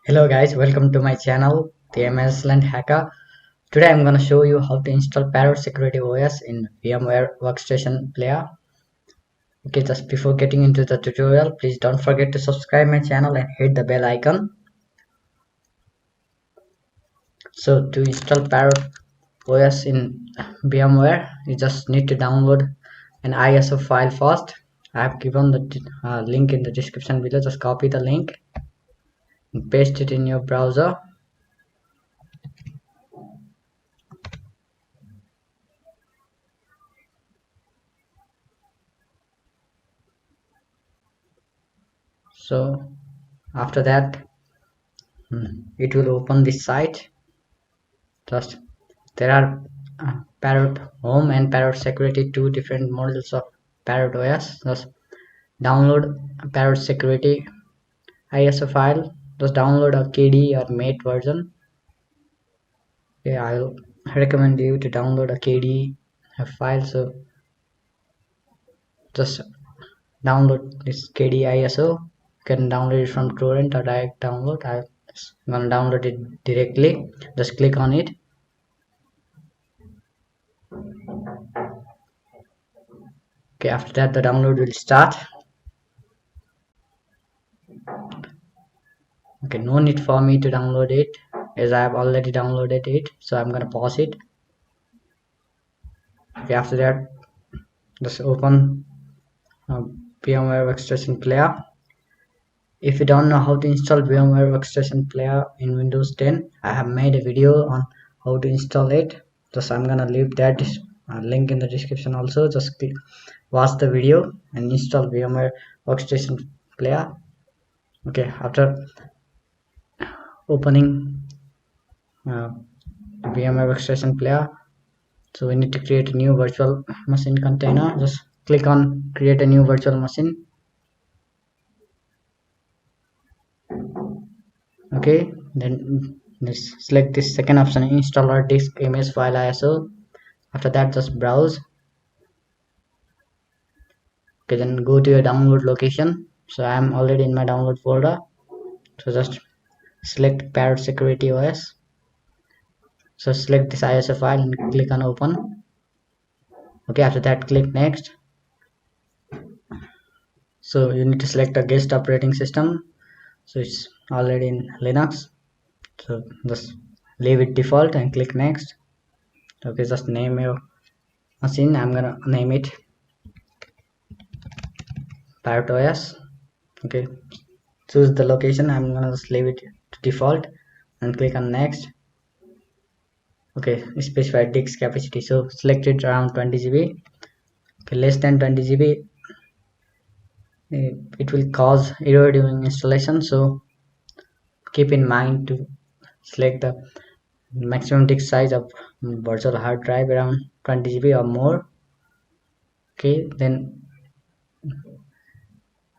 Hello guys, welcome to my channel, the Excellent Hacker. Today I'm going to show you how to install Parrot Security OS in VMware Workstation Player. Okay, just before getting into the tutorial, please don't forget to subscribe my channel and hit the bell icon. So to install Parrot OS in VMware, you just need to download an ISO file first. I have given the link in the description below. Just copy the link and paste it in your browser. So after that, it will open this site. Just there are Parrot Home and Parrot Security, two different models of Parrot OS. Just download Parrot Security ISO file. Just download a KDE or mate version. Okay, I'll recommend you to download a KDE file. So just download this KDE ISO. You can download it from torrent or direct download. I'm gonna download it directly. Just click on it. Okay, after that the download will start. Okay, no need for me to download it as I have already downloaded it, so I'm gonna pause it. Okay, after that just open Vmware Workstation Player. If you don't know how to install Vmware Workstation Player in Windows 10, I have made a video on how to install it. Just I'm gonna leave that link in the description also. Just watch the video and install Vmware Workstation Player. Okay, after opening VMware Workstation Player, so we need to create a new virtual machine container. Just click on create a new virtual machine. Okay, then let's select this second option, installer disk image file ISO. After that just browse. Okay, then go to your download location. So I am already in my download folder, so just select Parrot Security OS. So select this ISO file and click on open. Okay, after that click next. So you need to select a guest operating system. So it's already in Linux, so just leave it default and click next. Okay, just name your machine. I'm gonna name it Parrot OS. Okay, choose the location. I'm gonna just leave it to default and click on next. Okay, specify disk capacity, so select it around 20 GB. Okay, less than 20 GB it will cause error during installation, so keep in mind to select the maximum disk size of virtual hard drive around 20 GB or more. Okay, then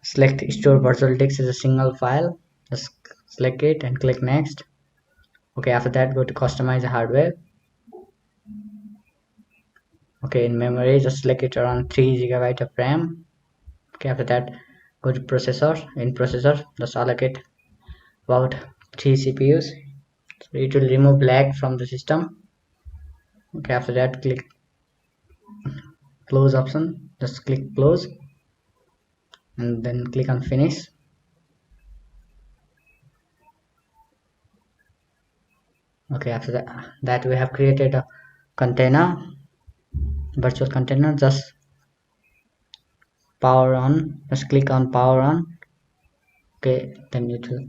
select store virtual disk as a single file. Just select it and click next. Okay, after that go to customize the hardware. Okay, in memory just select it around 3 GB of RAM. Okay, after that go to processor. In processor just allocate about 3 CPUs, so it will remove lag from the system. Okay, after that click close option. Just click close and then click on finish. Okay, after that we have created a container, virtual container. Just power on, just click on power on. Okay, then it will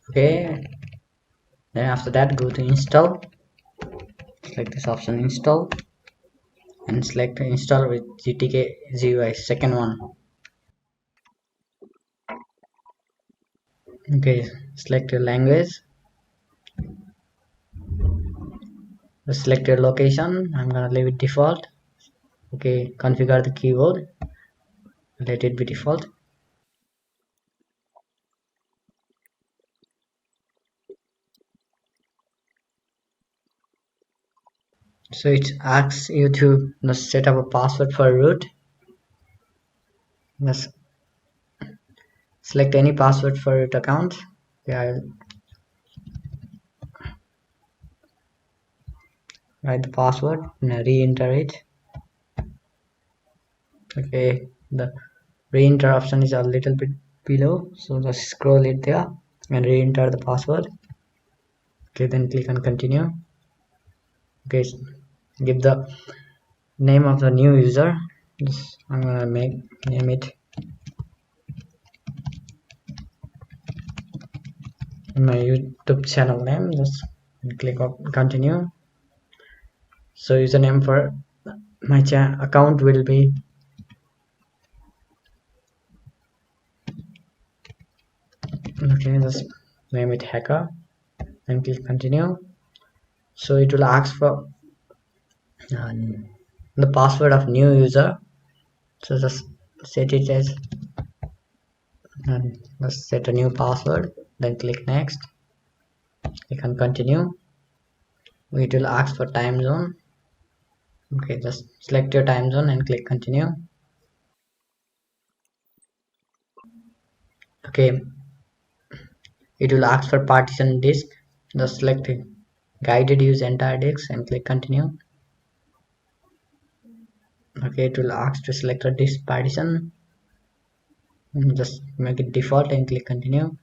okay. Then after that go to install, select this option install and select install with GTK GUI, second one. Okay, select your language, select your location. I'm gonna leave it default. Okay, configure the keyboard, let it be default. So it asks you to set up a password for root. Just select any password for root account. Yeah, I'll write the password and re-enter it. Okay, the re-enter option is a little bit below, so just scroll it there and re-enter the password. Okay, then click on continue. Okay, give the name of the new user. I'm gonna name it in my YouTube channel name. Just click on continue. So username for my account will be okay. Just name it hacker and click continue. So it will ask for uh, the password of new user. So just set it as let's set a new password. Then click next. Click on continue. It will ask for time zone. Okay, just select your time zone and click continue. Okay, it will ask for partition disk. Just select guided use entire disk and click continue. Okay, it will ask to select a disk partition. Just make it default and click continue.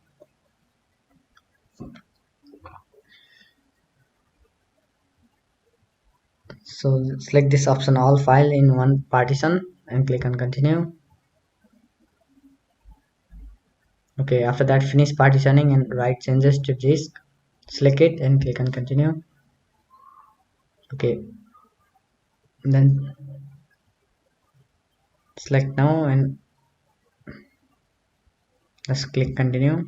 So select this option all file in one partition and click on continue. Okay, after that finish partitioning and write changes to disk. Select it and click on continue. Okay, then select now and just click continue.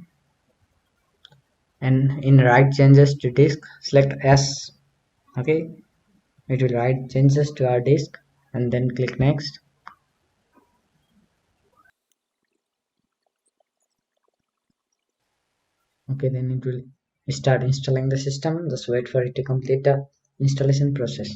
And in write changes to disk, select S. Okay, it will write changes to our disk and then click next. Okay, then it will start installing the system. Just wait for it to complete the installation process.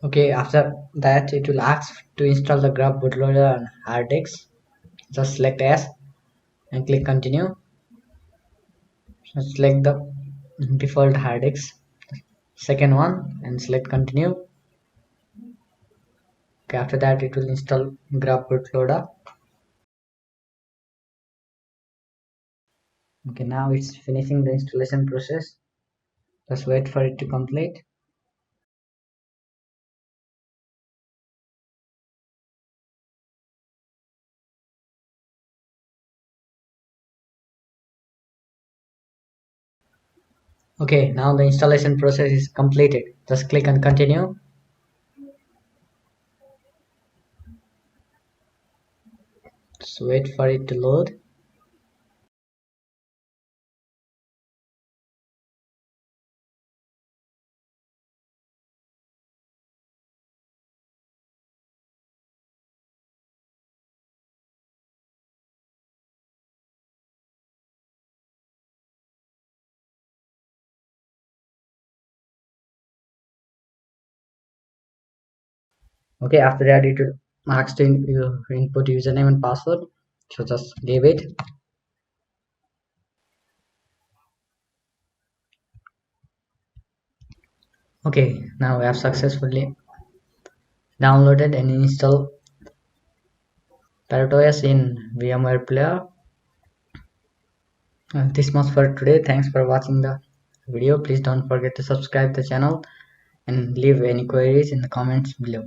Okay, after that it will ask to install the grub bootloader on hard disk. Just select S and click continue. Just select the default hard disk, second one, and select continue. Okay, after that it will install grub bootloader. Okay, now it's finishing the installation process. Just wait for it to complete. Okay, now the installation process is completed. Just click on continue. Just wait for it to load. Okay, after that it will ask to input username and password. So just give it. Okay, now we have successfully downloaded and installed Parrot Os in VMware Player. This much for today. Thanks for watching the video. Please don't forget to subscribe the channel and leave any queries in the comments below.